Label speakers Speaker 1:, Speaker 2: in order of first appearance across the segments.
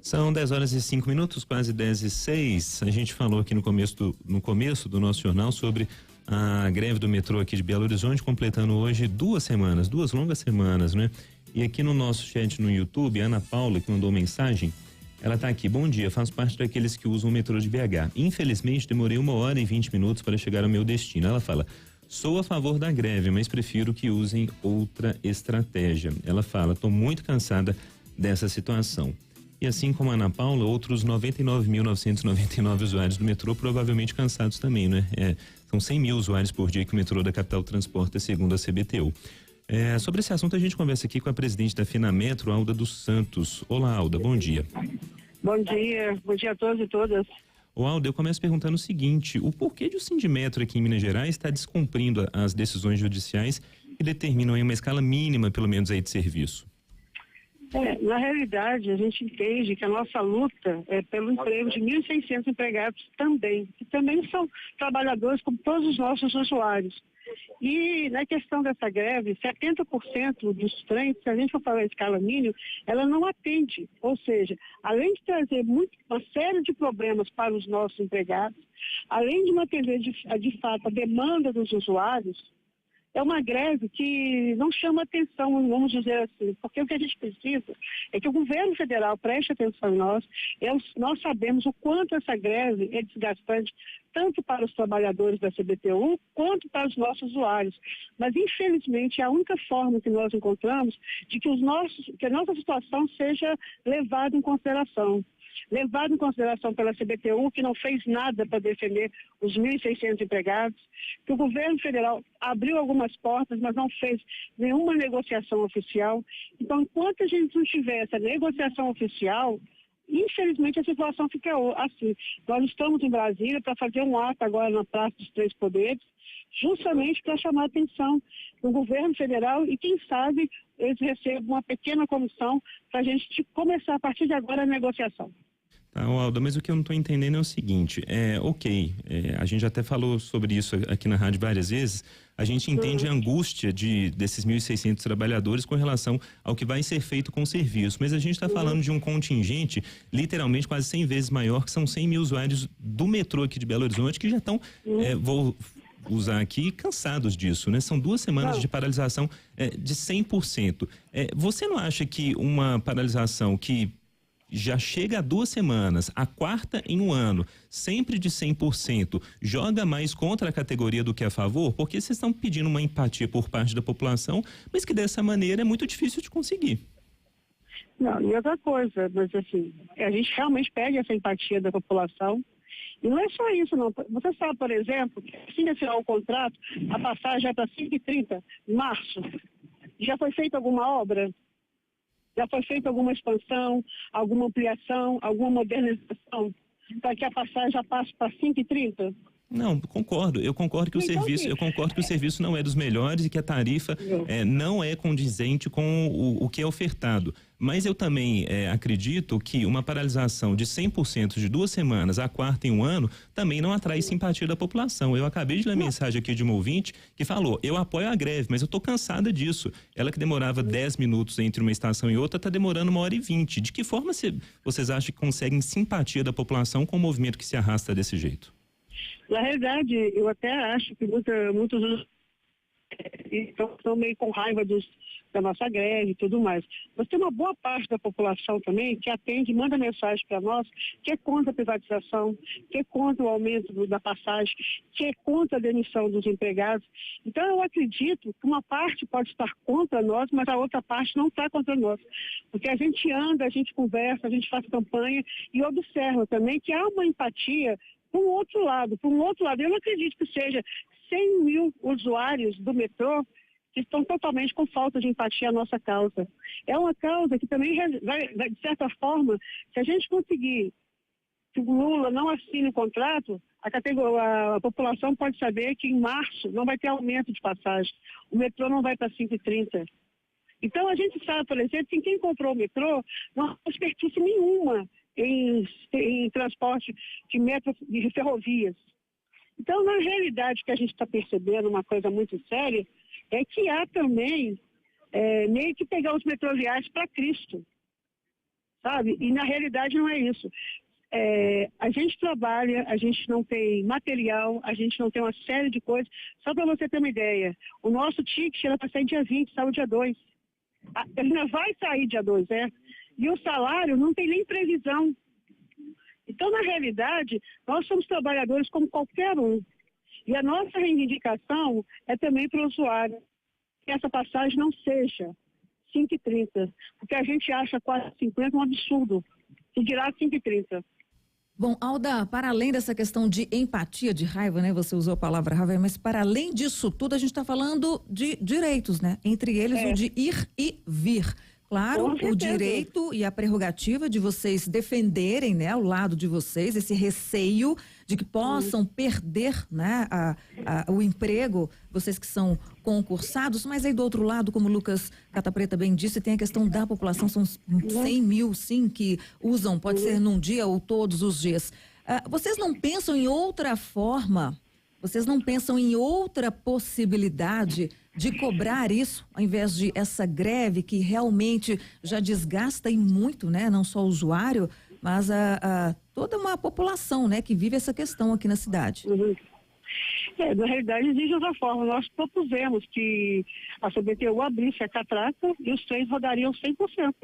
Speaker 1: São 10h05, quase 10h06. A gente falou aqui no começo do nosso jornal sobre a greve do metrô aqui de Belo Horizonte, completando hoje 2 longas semanas, né? E aqui no nosso chat no YouTube, a Ana Paula, que mandou mensagem, ela tá aqui: bom dia, faço parte daqueles que usam o metrô de BH. Infelizmente, demorei 1h20 para chegar ao meu destino. Ela fala: sou a favor da greve, mas prefiro que usem outra estratégia. Ela fala: tô muito cansada dessa situação. E assim como a Ana Paula, outros 99.999 usuários do metrô provavelmente cansados também, né? São 100 mil usuários por dia que o metrô da capital transporta, segundo a CBTU. Sobre esse assunto a gente conversa aqui com a presidente da FinaMetro, Alda dos Santos. Olá, Alda, bom dia.
Speaker 2: Bom dia a todos e todas.
Speaker 1: Alda, eu começo perguntando o seguinte: o porquê de o Sindimetro aqui em Minas Gerais está descumprindo as decisões judiciais que determinam aí uma escala mínima, pelo menos, aí de serviço?
Speaker 2: Na realidade, a gente entende que a nossa luta é pelo emprego de 1.600 empregados também, que também são trabalhadores como todos os nossos usuários. E na questão dessa greve, 70% dos trens, se a gente for falar em escala mínima, ela não atende. Ou seja, além de trazer uma série de problemas para os nossos empregados, além de não atender de fato a demanda dos usuários, é uma greve que não chama atenção, vamos dizer assim, porque o que a gente precisa é que o governo federal preste atenção em nós. Nós sabemos o quanto essa greve é desgastante, tanto para os trabalhadores da CBTU, quanto para os nossos usuários. Mas, infelizmente, é a única forma que nós encontramos de que a nossa situação seja levada em consideração. Levado em consideração pela CBTU, que não fez nada para defender os 1.600 empregados, que o governo federal abriu algumas portas, mas não fez nenhuma negociação oficial. Então, enquanto a gente não tiver essa negociação oficial, infelizmente a situação fica assim. Nós estamos em Brasília para fazer um ato agora na Praça dos Três Poderes, justamente para chamar a atenção do governo federal e, quem sabe, eles recebam uma pequena comissão para a gente começar a partir de agora a negociação.
Speaker 1: Tá, Alda, mas o que eu não estou entendendo é o seguinte: a gente até falou sobre isso aqui na rádio várias vezes. A gente entende a angústia desses 1.600 trabalhadores com relação ao que vai ser feito com o serviço, mas a gente está falando de um contingente literalmente quase 100 vezes maior, que são 100 mil usuários do metrô aqui de Belo Horizonte, que já estão, vou usar aqui, cansados disso, né? São 2 semanas de paralisação de 100%. Você não acha que uma paralisação que já chega a 2 semanas, a quarta em um ano, sempre de 100%, joga mais contra a categoria do que a favor? Porque vocês estão pedindo uma empatia por parte da população, mas que dessa maneira é muito difícil de conseguir.
Speaker 2: Não, e outra coisa, mas assim, a gente realmente pede essa empatia da população. E não é só isso, não. Você sabe, por exemplo, que assim que assinar o contrato, a passagem é para 5h30, março. Já foi feita alguma obra? Já foi feita alguma expansão, alguma ampliação, alguma modernização para que a passagem já passe para 5h30?
Speaker 1: Não, concordo. Eu concordo que eu concordo que o serviço não é dos melhores e que a tarifa não é condizente com o que é ofertado. Mas eu também acredito que uma paralisação de 100% de 2 semanas, a quarta em um ano, também não atrai simpatia da população. Eu acabei de ler mensagem aqui de uma ouvinte que falou: eu apoio a greve, mas eu tô cansada disso. Ela que demorava 10 minutos entre uma estação e outra, tá demorando 1h20. De que forma vocês acham que conseguem simpatia da população com um movimento que se arrasta desse jeito?
Speaker 2: Na realidade, eu até acho que muitos estão meio com raiva da nossa greve e tudo mais. Mas tem uma boa parte da população também que atende, manda mensagem para nós, que é contra a privatização, que é contra o aumento da passagem, que é contra a demissão dos empregados. Então, eu acredito que uma parte pode estar contra nós, mas a outra parte não está contra nós. Porque a gente anda, a gente conversa, a gente faz campanha e observa também que há uma empatia para um outro lado. Eu não acredito que seja 100 mil usuários do metrô que estão totalmente com falta de empatia à nossa causa. É uma causa que também vai, de certa forma, se a gente conseguir que o Lula não assine o contrato, a população pode saber que em março não vai ter aumento de passagem. O metrô não vai para 5h30. Então a gente sabe, por exemplo, que quem comprou o metrô não tem expertise nenhuma em transporte de ferrovias. Então, na realidade, que a gente está percebendo uma coisa muito séria é que há também meio que pegar os metroviários para Cristo. sabe? E na realidade não é isso. A gente trabalha, a gente não tem material, a gente não tem uma série de coisas. Só para você ter uma ideia, o nosso ticket era para sair dia 20, saiu dia 2. Ele ainda vai sair dia 2, E o salário não tem nem previsão. Então, na realidade, nós somos trabalhadores como qualquer um. E a nossa reivindicação é também para o usuário que essa passagem não seja 5,30, porque a gente acha 4,50 um absurdo, e dirá 5,30.
Speaker 3: Bom, Alda, para além dessa questão de empatia, de raiva, né? Você usou a palavra raiva, mas para além disso tudo, a gente está falando de direitos, né? Entre eles o de ir e vir. Claro, o direito e a prerrogativa de vocês defenderem, né, ao lado de vocês, esse receio de que possam perder, né, o emprego, vocês que são concursados, mas aí do outro lado, como o Lucas Catapreta bem disse, tem a questão da população, são 100 mil, sim, que usam, pode ser num dia ou todos os dias. Vocês não pensam em outra forma? Vocês não pensam em outra possibilidade de cobrar isso, ao invés de essa greve que realmente já desgasta e muito, né? Não só o usuário, mas toda uma população, né? Que vive essa questão aqui na cidade.
Speaker 2: Na realidade, existe outra forma. Nós propusemos que a CBTU abrisse a catraca e os trens rodariam 100%.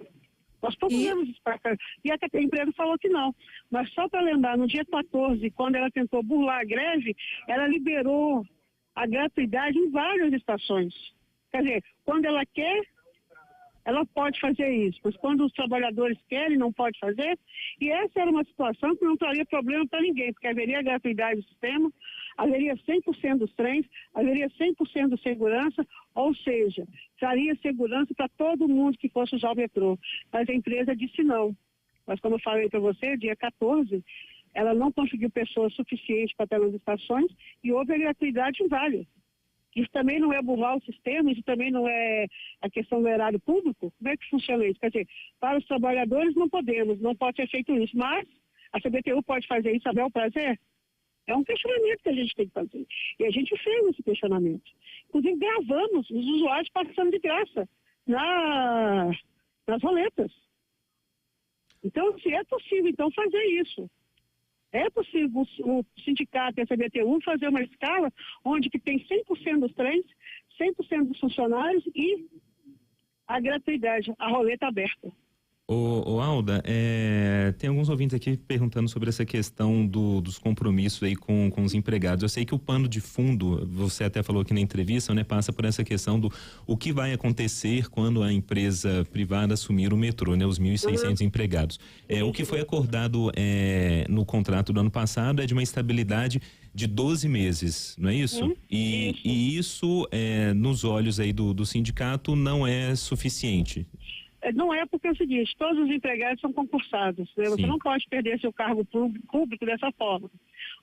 Speaker 2: Nós propusemos isso para cá. E a empresa falou que não. Mas só para lembrar, no dia 14, quando ela tentou burlar a greve, ela liberou a gratuidade em várias estações. Quer dizer, quando ela quer, ela pode fazer isso. Mas quando os trabalhadores querem, não pode fazer. E essa era uma situação que não traria problema para ninguém, porque haveria gratuidade do sistema, haveria 100% dos trens, haveria 100% de segurança, ou seja, traria segurança para todo mundo que fosse usar o metrô. Mas a empresa disse não. Mas como eu falei para você, dia 14, ela não conseguiu pessoas suficientes para estar nas estações e houve a gratuidade em várias. Isso também não é burlar o sistema, isso também não é a questão do erário público. Como é que funciona isso? Quer dizer, para os trabalhadores não podemos, não pode ser feito isso, mas a CBTU pode fazer isso a bel prazer? É um questionamento que a gente tem que fazer. E a gente fez esse questionamento. Inclusive, gravamos os usuários passando de graça nas roletas. Então, se é possível, então, fazer isso. É possível o sindicato e a CBTU fazer uma escala onde que tem 100% dos trens, 100% dos funcionários e a gratuidade, a roleta aberta.
Speaker 1: Ô Alda, tem alguns ouvintes aqui perguntando sobre essa questão dos compromissos aí com os empregados. Eu sei que o pano de fundo, você até falou aqui na entrevista, né, passa por essa questão do o que vai acontecer quando a empresa privada assumir o metrô, né, os 1.600 empregados. O que foi acordado no contrato do ano passado é de uma estabilidade de 12 meses, não é isso? E isso, nos olhos aí do sindicato, não é suficiente.
Speaker 2: Não é, porque é o seguinte, todos os empregados são concursados, né? Você não pode perder seu cargo público dessa forma.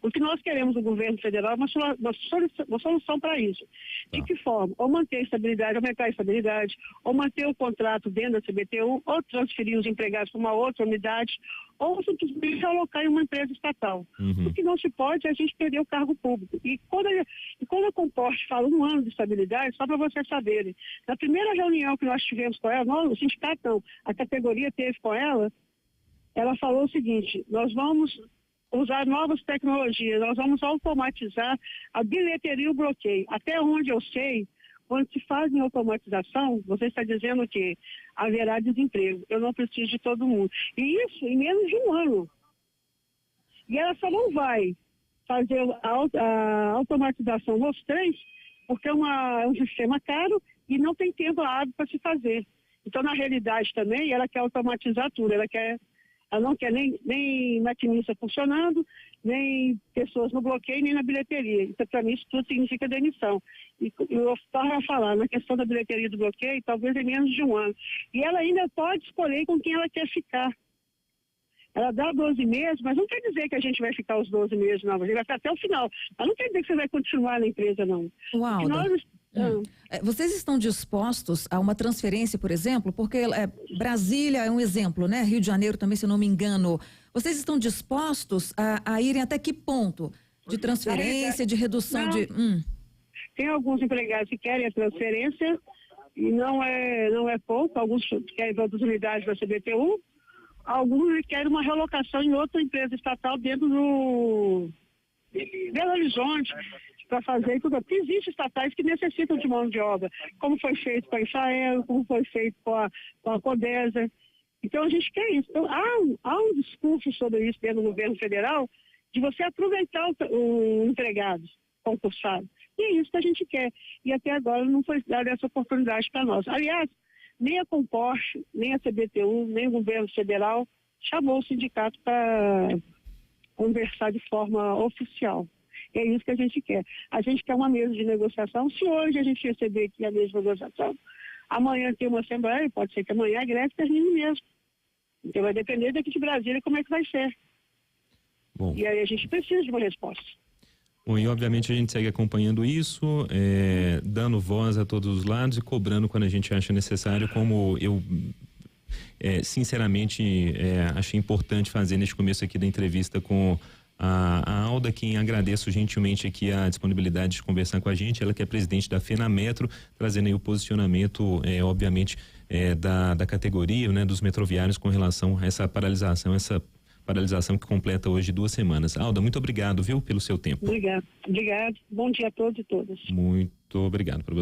Speaker 2: O que nós queremos do governo federal é uma solução para isso. De que forma? Ou manter a estabilidade, aumentar a estabilidade, ou manter o contrato dentro da CBTU, ou transferir os empregados para uma outra unidade, ou simplesmente alocar em uma empresa estatal. O que não se pode é a gente perder o cargo público. E quando a Composte fala 1 ano de estabilidade, só para vocês saberem, na primeira reunião que nós tivemos com ela, o sindicato não, a categoria teve com ela falou o seguinte: nós vamos usar novas tecnologias, nós vamos automatizar a bilheteria e o bloqueio. Até onde eu sei, quando se faz em automatização, você está dizendo que haverá desemprego. Eu não preciso de todo mundo. E isso em menos de 1 ano. E ela só não vai fazer a automatização nos trens, porque é um sistema caro e não tem tempo hábil para se fazer. Então, na realidade também, ela quer automatizar tudo. Ela não quer nem maquinista funcionando, nem pessoas no bloqueio, nem na bilheteria. Então, para mim, isso tudo significa demissão. E eu estava a falar, na questão da bilheteria e do bloqueio, talvez em menos de 1 ano. E ela ainda pode escolher com quem ela quer ficar. Ela dá 12 meses, mas não quer dizer que a gente vai ficar os 12 meses, não. A gente vai ficar até o final. Mas não quer dizer que você vai continuar na empresa, não.
Speaker 3: Uau! Vocês estão dispostos a uma transferência, por exemplo, porque Brasília é um exemplo, né? Rio de Janeiro também, se eu não me engano. Vocês estão dispostos a irem até que ponto de transferência, de redução de...
Speaker 2: Tem alguns empregados que querem a transferência e não é pouco, alguns querem para outras unidades da CBTU, Alguns querem uma relocação em outra empresa estatal dentro do Belo Horizonte, para fazer tudo. Porque existem estatais que necessitam de mão de obra, como foi feito com a Israel, como foi feito com a Codesa. Então a gente quer isso. Então, há um discurso sobre isso dentro do governo federal, de você aproveitar o empregado concursado. E é isso que a gente quer. E até agora não foi dada essa oportunidade para nós. Aliás, nem a Compost, nem a CBTU, nem o governo federal chamou o sindicato para conversar de forma oficial. É isso que a gente quer. A gente quer uma mesa de negociação. Se hoje a gente receber aqui a mesa de negociação, amanhã tem uma assembleia, pode ser que amanhã a greve termine mesmo. Então vai depender daqui de Brasília como é que vai ser.
Speaker 1: Bom.
Speaker 2: E aí a gente precisa de uma resposta.
Speaker 1: Bom, e obviamente a gente segue acompanhando isso, dando voz a todos os lados e cobrando quando a gente acha necessário, como eu sinceramente achei importante fazer neste começo aqui da entrevista com a Alda, quem agradeço gentilmente aqui a disponibilidade de conversar com a gente, ela que é presidente da FenaMetro, trazendo aí o posicionamento, obviamente, da categoria, né, dos metroviários com relação a essa paralisação que completa hoje 2 semanas. Alda, muito obrigado, viu, pelo seu tempo.
Speaker 2: Obrigado. Bom dia a todos e todas.
Speaker 1: Muito obrigado para você.